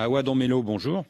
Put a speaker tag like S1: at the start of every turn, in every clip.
S1: Awa Donmelo, bonjour.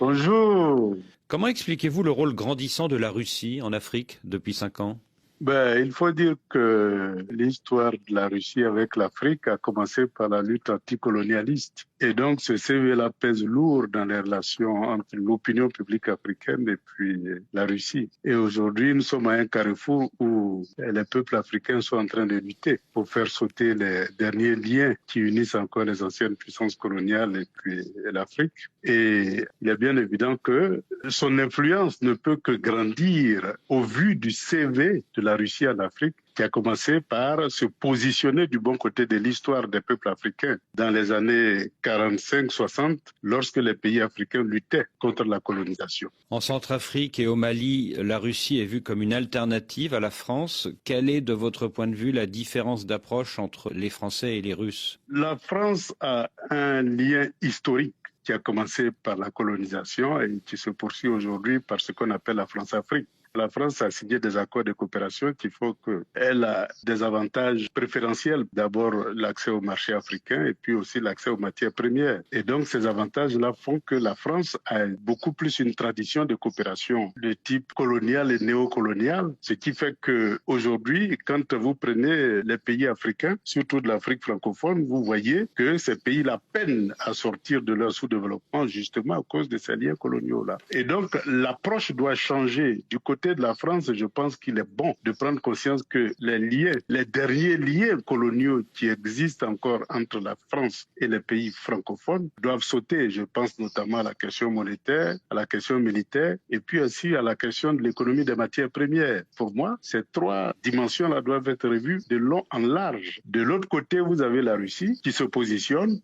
S2: Bonjour.
S1: Comment expliquez-vous le rôle grandissant de la Russie en Afrique depuis 5 ans?
S2: Il faut dire que l'histoire de la Russie avec l'Afrique a commencé par la lutte anticolonialiste. Et donc, ce CV-là pèse lourd dans les relations entre l'opinion publique africaine et puis la Russie. Et aujourd'hui, nous sommes à un carrefour où les peuples africains sont en train de lutter pour faire sauter les derniers liens qui unissent encore les anciennes puissances coloniales et puis l'Afrique. Et il est bien évident que son influence ne peut que grandir au vu du CV de la Russie en Afrique, qui a commencé par se positionner du bon côté de l'histoire des peuples africains dans les années 45-60, lorsque les pays africains luttaient contre la colonisation.
S1: En Centrafrique et au Mali, la Russie est vue comme une alternative à la France. Quelle est, de votre point de vue, la différence d'approche entre les Français et les Russes?
S2: La France a un lien historique qui a commencé par la colonisation et qui se poursuit aujourd'hui par ce qu'on appelle la France-Afrique. La France a signé des accords de coopération qui font qu'elle a des avantages préférentiels. D'abord, l'accès au marché africain et puis aussi l'accès aux matières premières. Et donc, ces avantages-là font que la France a beaucoup plus une tradition de coopération de type colonial et néocolonial. Ce qui fait qu'aujourd'hui, quand vous prenez les pays africains, surtout de l'Afrique francophone, vous voyez que ces pays-là peinent à sortir de leur sous-développement justement à cause de ces liens coloniaux-là. Et donc, l'approche doit changer du côté de la France. Je pense qu'il est bon de prendre conscience que les derniers liens coloniaux qui existent encore entre la France et les pays francophones doivent sauter. Je pense notamment à la question monétaire, à la question militaire et puis aussi à la question de l'économie des matières premières. Pour moi, ces trois dimensions-là doivent être revues de long en large. De l'autre côté, vous avez la Russie qui se positionne.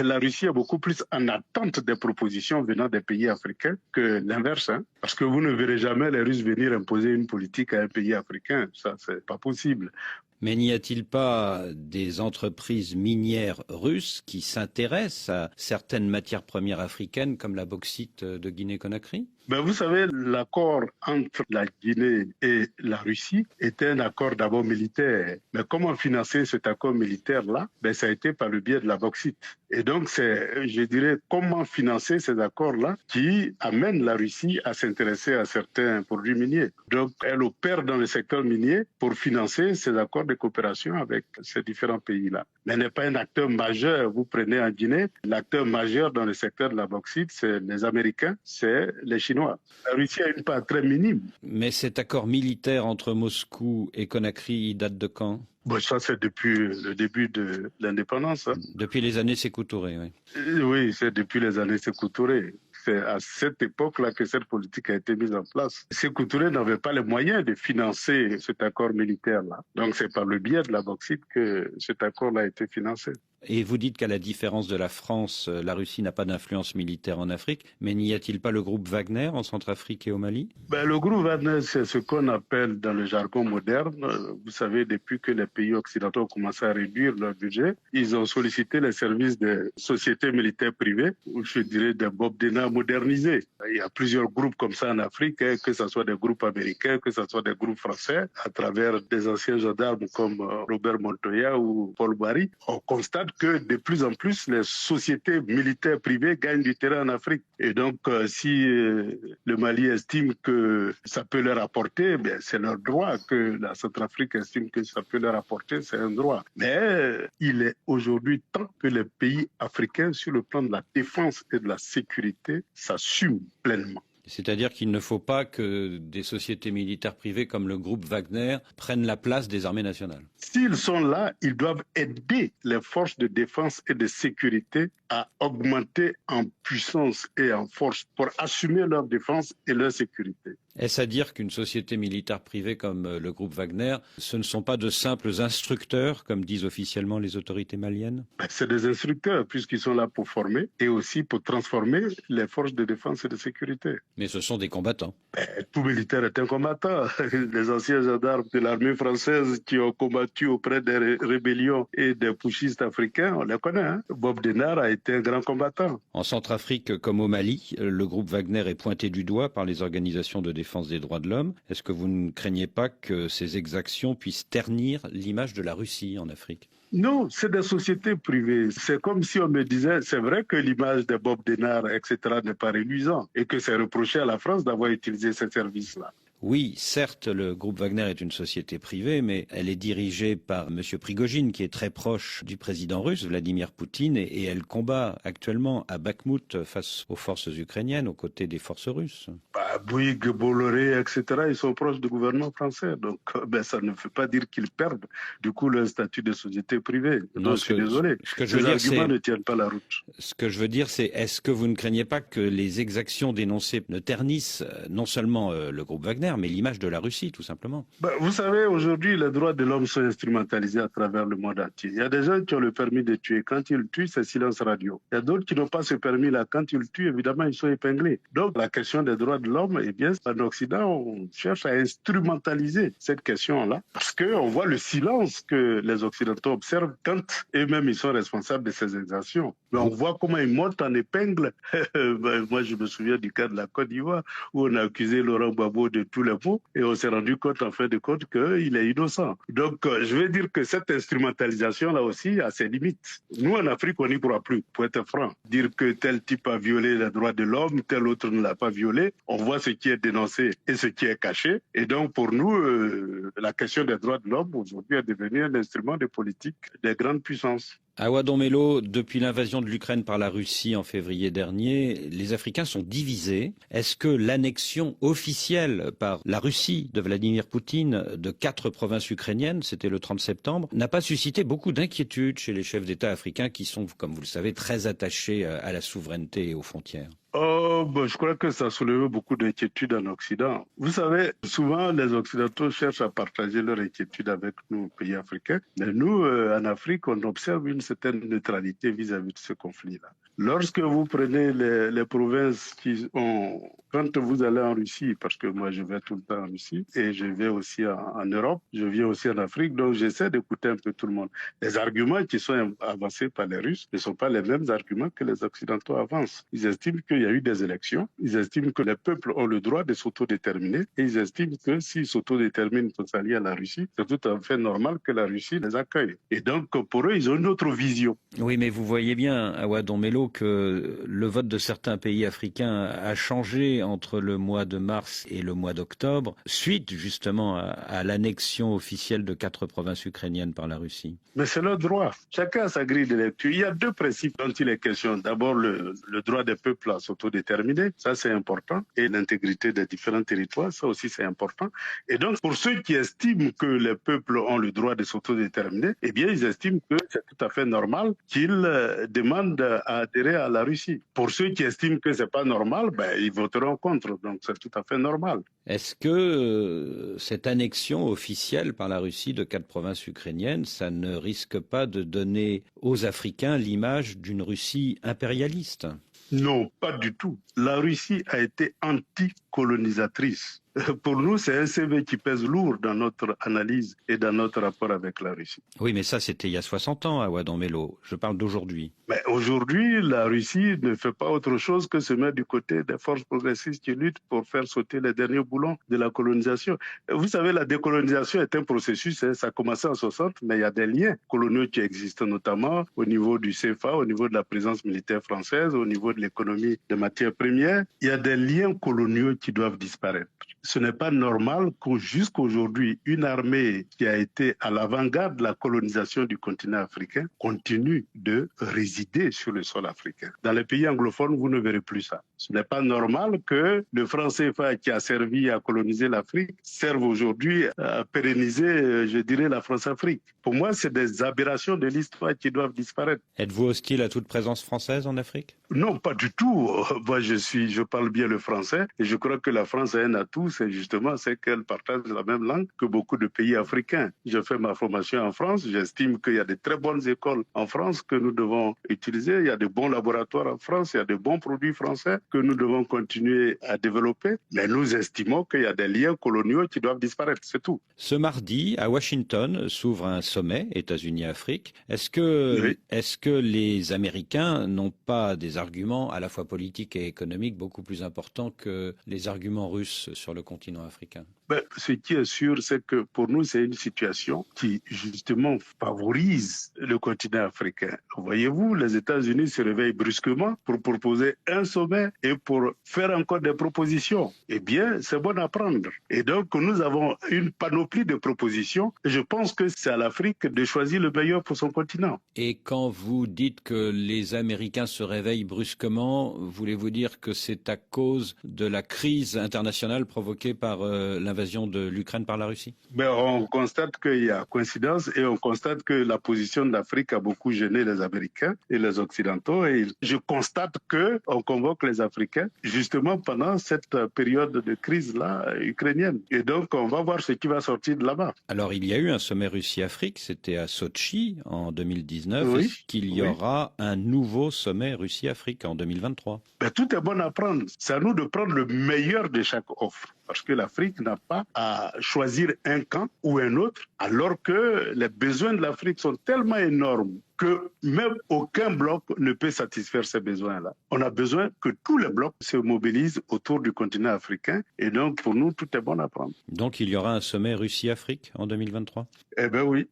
S2: La Russie est beaucoup plus en attente des propositions venant des pays africains que l'inverse, parce que vous ne verrez jamais les Russes venir imposer une politique à un pays africain. Ça, c'est pas possible.
S1: Mais n'y a-t-il pas des entreprises minières russes qui s'intéressent à certaines matières premières africaines comme la bauxite de Guinée-Conakry?
S2: Vous savez, l'accord entre la Guinée et la Russie était un accord d'abord militaire. Mais comment financer cet accord militaire-là? Ça a été par le biais de la bauxite. Et donc, c'est, je dirais, comment financer ces accords-là qui amènent la Russie à s'intéresser à certains produits miniers. Donc, elle opère dans le secteur minier pour financer ces accords de coopération avec ces différents pays-là. Mais elle n'est pas un acteur majeur. Vous prenez en Guinée, l'acteur majeur dans le secteur de la bauxite, c'est les Américains, c'est les Chinois. La Russie a une part très minime.
S1: Mais cet accord militaire entre Moscou et Conakry, il date de quand?
S2: Ça, c'est depuis le début de l'indépendance.
S1: Depuis les années Sékou Touré, oui.
S2: Oui, c'est depuis les années Sékou Touré. C'est à cette époque-là que cette politique a été mise en place. Sékou Touré n'avait pas les moyens de financer cet accord militaire-là. Donc, c'est par le biais de la bauxite que cet accord-là a été financé.
S1: Et vous dites qu'à la différence de la France, la Russie n'a pas d'influence militaire en Afrique, mais n'y a-t-il pas le groupe Wagner en Centrafrique et au Mali?
S2: Le groupe Wagner, c'est ce qu'on appelle dans le jargon moderne. Vous savez, depuis que les pays occidentaux ont commencé à réduire leur budget, ils ont sollicité les services des sociétés militaires privées, ou je dirais des Bob Denard modernisés. Il y a plusieurs groupes comme ça en Afrique, que ce soit des groupes américains, que ce soit des groupes français, à travers des anciens gendarmes comme Robert Montoya ou Paul Barry. On constate que de plus en plus, les sociétés militaires privées gagnent du terrain en Afrique. Et donc, si le Mali estime que ça peut leur apporter, c'est leur droit. Que la Centrafrique estime que ça peut leur apporter, c'est un droit. Mais il est aujourd'hui temps que les pays africains, sur le plan de la défense et de la sécurité, s'assument pleinement.
S1: C'est-à-dire qu'il ne faut pas que des sociétés militaires privées comme le groupe Wagner prennent la place des armées nationales.
S2: S'ils sont là, ils doivent aider les forces de défense et de sécurité à augmenter en puissance et en force pour assumer leur défense et leur sécurité.
S1: Est-ce à dire qu'une société militaire privée comme le groupe Wagner, ce ne sont pas de simples instructeurs, comme disent officiellement les autorités maliennes?
S2: C'est des instructeurs, puisqu'ils sont là pour former et aussi pour transformer les forces de défense et de sécurité.
S1: Mais ce sont des combattants.
S2: Tout militaire est un combattant. Les anciens gendarmes de l'armée française qui ont combattu auprès des rébellions et des putschistes africains, on les connaît. Bob Denard a été un grand combattant.
S1: En Centrafrique comme au Mali, le groupe Wagner est pointé du doigt par les organisations de défense des droits de l'homme. Est-ce que vous ne craignez pas que ces exactions puissent ternir l'image de la Russie en Afrique?
S2: Non, c'est des sociétés privées. C'est comme si on me disait, c'est vrai que l'image de Bob Denard, etc., n'est pas reluisante et que c'est reproché à la France d'avoir utilisé ces services-là.
S1: Oui, certes, le groupe Wagner est une société privée, mais elle est dirigée par M. Prigojine, qui est très proche du président russe, Vladimir Poutine, et elle combat actuellement à Bakhmout face aux forces ukrainiennes, aux côtés des forces russes.
S2: Bouygues, Bolloré, etc., ils sont proches du gouvernement français. Donc, ça ne veut pas dire qu'ils perdent, du coup, leur statut de société privée.
S1: Non,
S2: je suis désolé.
S1: Ce que je veux
S2: Les
S1: dire,
S2: arguments ne tiennent pas la route.
S1: Ce que je veux dire, c'est est-ce que vous ne craignez pas que les exactions dénoncées ne ternissent non seulement le groupe Wagner, mais l'image de la Russie, tout simplement?
S2: Vous savez, aujourd'hui, les droits de l'homme sont instrumentalisés à travers le monde entier. Il y a des gens qui ont le permis de tuer. Quand ils tuent, c'est silence radio. Il y a d'autres qui n'ont pas ce permis-là. Quand ils tuent, évidemment, ils sont épinglés. Donc, la question des droits de l'homme, eh bien, en Occident, on cherche à instrumentaliser cette question-là parce qu'on voit le silence que les Occidentaux observent quand eux-mêmes ils sont responsables de ces exactions. Mais on voit comment ils montent en épingle. Moi, je me souviens du cas de la Côte d'Ivoire où on a accusé Laurent Gbagbo de tous les maux et on s'est rendu compte en fin de compte qu'il est innocent. Donc, je veux dire que cette instrumentalisation-là aussi a ses limites. Nous, en Afrique, on n'y croit plus, pour être franc. Dire que tel type a violé les droits de l'homme, tel autre ne l'a pas violé, on voit ce qui est dénoncé et ce qui est caché. Et donc, pour nous, la question des droits de l'homme, aujourd'hui, est devenue un instrument de politique des grandes puissances.
S1: Awa Domelo, depuis l'invasion de l'Ukraine par la Russie en février dernier, les Africains sont divisés. Est-ce que l'annexion officielle par la Russie de Vladimir Poutine de 4 provinces ukrainiennes, c'était le 30 septembre, n'a pas suscité beaucoup d'inquiétude chez les chefs d'État africains qui sont, comme vous le savez, très attachés à la souveraineté et aux frontières?
S2: Je crois que ça a soulevé beaucoup d'inquiétudes en Occident. Vous savez, souvent les Occidentaux cherchent à partager leur inquiétude avec nous, pays africains. Mais nous, en Afrique, on observe une certaine neutralité vis-à-vis de ce conflit-là. Lorsque vous prenez les provinces qui ont... Quand vous allez en Russie, parce que moi je vais tout le temps en Russie, et je vais aussi en Europe, je viens aussi en Afrique, donc j'essaie d'écouter un peu tout le monde. Les arguments qui sont avancés par les Russes ne sont pas les mêmes arguments que les Occidentaux avancent. Ils estiment qu'il y a eu des élections, ils estiment que les peuples ont le droit de s'autodéterminer, et ils estiment que s'ils s'autodéterminent pour s'allier à la Russie, c'est tout à fait normal que la Russie les accueille. Et donc pour eux, ils ont une autre vision.
S1: Oui, mais vous voyez bien, Awa Domelo, que le vote de certains pays africains a changé entre le mois de mars et le mois d'octobre, suite justement à l'annexion officielle de 4 provinces ukrainiennes par la Russie.
S2: Mais c'est leur droit. Chacun a sa grille de lecture. Il y a 2 principes dont il est question. D'abord, le droit des peuples à s'autodéterminer, ça c'est important, et l'intégrité des différents territoires, ça aussi c'est important. Et donc, pour ceux qui estiment que les peuples ont le droit de s'autodéterminer, eh bien, ils estiment que c'est tout à fait normal qu'ils demandent à adhérer à la Russie. Pour ceux qui estiment que c'est pas normal, ils voteront contre. Donc, c'est tout à fait normal.
S1: Est-ce que cette annexion officielle par la Russie de 4 provinces ukrainiennes, ça ne risque pas de donner aux Africains l'image d'une Russie impérialiste?
S2: Non, pas du tout. La Russie a été anticolonisatrice. Pour nous, c'est un CV qui pèse lourd dans notre analyse et dans notre rapport avec la Russie.
S1: Oui, mais ça, c'était il y a 60 ans, Awa Domelo. Je parle d'aujourd'hui.
S2: Mais aujourd'hui, la Russie ne fait pas autre chose que se mettre du côté des forces progressistes qui luttent pour faire sauter les derniers boulons de la colonisation. Vous savez, la décolonisation est un processus, ça a commencé en 60, mais il y a des liens coloniaux qui existent, notamment au niveau du CFA, au niveau de la présence militaire française, au niveau de l'économie des matières premières. Il y a des liens coloniaux qui doivent disparaître. Ce n'est pas normal que jusqu'aujourd'hui, une armée qui a été à l'avant-garde de la colonisation du continent africain continue de résider sur le sol africain. Dans les pays anglophones, vous ne verrez plus ça. Ce n'est pas normal que le franc CFA qui a servi à coloniser l'Afrique serve aujourd'hui à pérenniser, je dirais, la France-Afrique. Pour moi, c'est des aberrations de l'histoire qui doivent disparaître.
S1: Êtes-vous hostile à toute présence française en Afrique?
S2: Non, pas du tout. Moi, je parle bien le français et je crois que la France a un atout, c'est justement qu'elle partage la même langue que beaucoup de pays africains. Je fais ma formation en France, j'estime qu'il y a de très bonnes écoles en France que nous devons utiliser, il y a de bons laboratoires en France, il y a de bons produits français que nous devons continuer à développer, mais nous estimons qu'il y a des liens coloniaux qui doivent disparaître, c'est tout.
S1: Ce mardi, à Washington, s'ouvre un sommet États-Unis-Afrique. Est-ce que les Américains n'ont pas des arguments à la fois politiques et économiques beaucoup plus importants que les les arguments russes sur le continent africain?
S2: Ce qui est sûr, c'est que pour nous, c'est une situation qui, justement, favorise le continent africain. Voyez-vous, les États-Unis se réveillent brusquement pour proposer un sommet et pour faire encore des propositions. Eh bien, c'est bon à prendre. Et donc, nous avons une panoplie de propositions. Et je pense que c'est à l'Afrique de choisir le meilleur pour son continent.
S1: Et quand vous dites que les Américains se réveillent brusquement, voulez-vous dire que c'est à cause de la crise internationale provoquée par l'invasion de l'Ukraine par la Russie?
S2: On constate qu'il y a coïncidence et on constate que la position de l'Afrique a beaucoup gêné les Américains et les Occidentaux. Et je constate qu'on convoque les Africains justement pendant cette période de crise-là ukrainienne. Et donc, on va voir ce qui va sortir de là-bas.
S1: Alors, il y a eu un sommet Russie-Afrique, c'était à Sochi en 2019.
S2: Oui,
S1: Est-ce qu'il y aura un nouveau sommet Russie-Afrique en 2023?
S2: Tout est bon à prendre. C'est à nous de prendre le meilleur de chaque offre. Parce que l'Afrique n'a pas à choisir un camp ou un autre, alors que les besoins de l'Afrique sont tellement énormes que même aucun bloc ne peut satisfaire ces besoins-là. On a besoin que tous les blocs se mobilisent autour du continent africain. Et donc, pour nous, tout est bon à prendre.
S1: Donc, il y aura un sommet Russie-Afrique en 2023?
S2: Oui.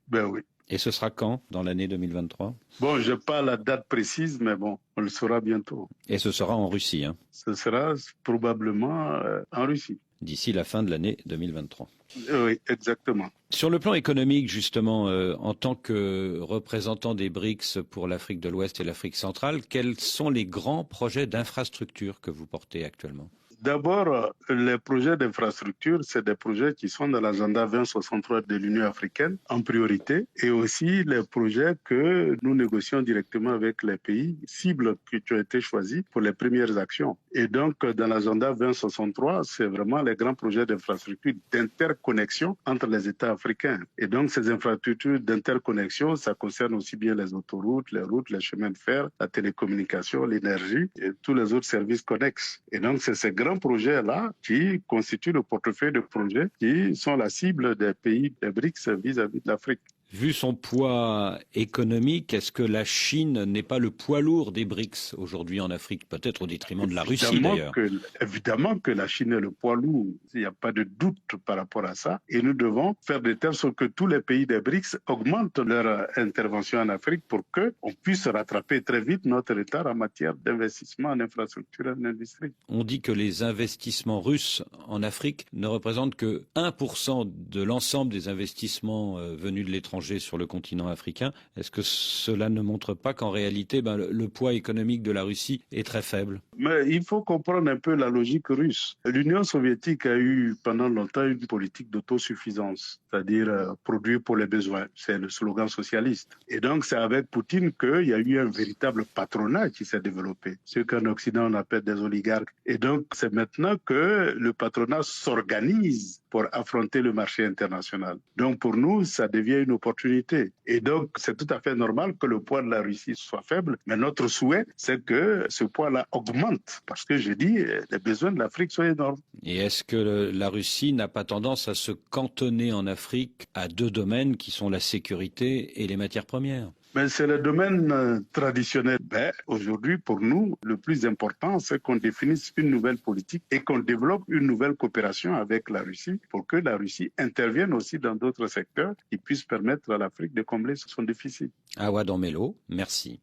S1: Et ce sera quand, dans l'année 2023?
S2: Je n'ai pas la date précise, mais on le saura bientôt.
S1: Et ce sera en Russie, hein?
S2: Ce sera probablement en Russie.
S1: D'ici la fin de l'année 2023.
S2: Oui, exactement.
S1: Sur le plan économique, justement, en tant que représentant des BRICS pour l'Afrique de l'Ouest et l'Afrique centrale, quels sont les grands projets d'infrastructure que vous portez actuellement?
S2: D'abord, les projets d'infrastructure, c'est des projets qui sont dans l'agenda 2063 de l'Union africaine en priorité, et aussi les projets que nous négocions directement avec les pays cibles qui ont été choisis pour les premières actions. Et donc, dans l'agenda 2063, c'est vraiment les grands projets d'infrastructure d'interconnexion entre les États africains. Et donc, ces infrastructures d'interconnexion, ça concerne aussi bien les autoroutes, les routes, les chemins de fer, la télécommunication, l'énergie et tous les autres services connexes. Et donc, c'est ces grands projets-là qui constituent le portefeuille de projets qui sont la cible des pays des BRICS vis-à-vis de l'Afrique.
S1: Vu son poids économique, est-ce que la Chine n'est pas le poids lourd des BRICS aujourd'hui en Afrique, peut-être au détriment de la Russie d'ailleurs?
S2: Évidemment que la Chine est le poids lourd, il n'y a pas de doute par rapport à ça. Et nous devons faire de telle sorte que tous les pays des BRICS augmentent leur intervention en Afrique pour qu'on puisse rattraper très vite notre retard en matière d'investissement en infrastructure et en industrie.
S1: On dit que les investissements russes en Afrique ne représentent que 1% de l'ensemble des investissements venus de l'étranger sur le continent africain. Est-ce que cela ne montre pas qu'en réalité, le poids économique de la Russie est très faible?
S2: Mais il faut comprendre un peu la logique russe. L'Union soviétique a eu pendant longtemps une politique d'autosuffisance, c'est-à-dire produire pour les besoins. C'est le slogan socialiste. Et donc, c'est avec Poutine qu'il y a eu un véritable patronat qui s'est développé, ce qu'en Occident on appelle des oligarques. Et donc, c'est maintenant que le patronat s'organise pour affronter le marché international. Donc, pour nous, ça devient une opportunité. Et donc, c'est tout à fait normal que le poids de la Russie soit faible. Mais notre souhait, c'est que ce poids-là augmente. Parce que je dis, les besoins de l'Afrique sont énormes.
S1: Et est-ce que la Russie n'a pas tendance à se cantonner en Afrique à deux domaines qui sont la sécurité et les matières premières?
S2: Mais c'est le domaine traditionnel. Aujourd'hui, pour nous, le plus important, c'est qu'on définisse une nouvelle politique et qu'on développe une nouvelle coopération avec la Russie pour que la Russie intervienne aussi dans d'autres secteurs qui puissent permettre à l'Afrique de combler son déficit.
S1: Awa Danmelo, merci.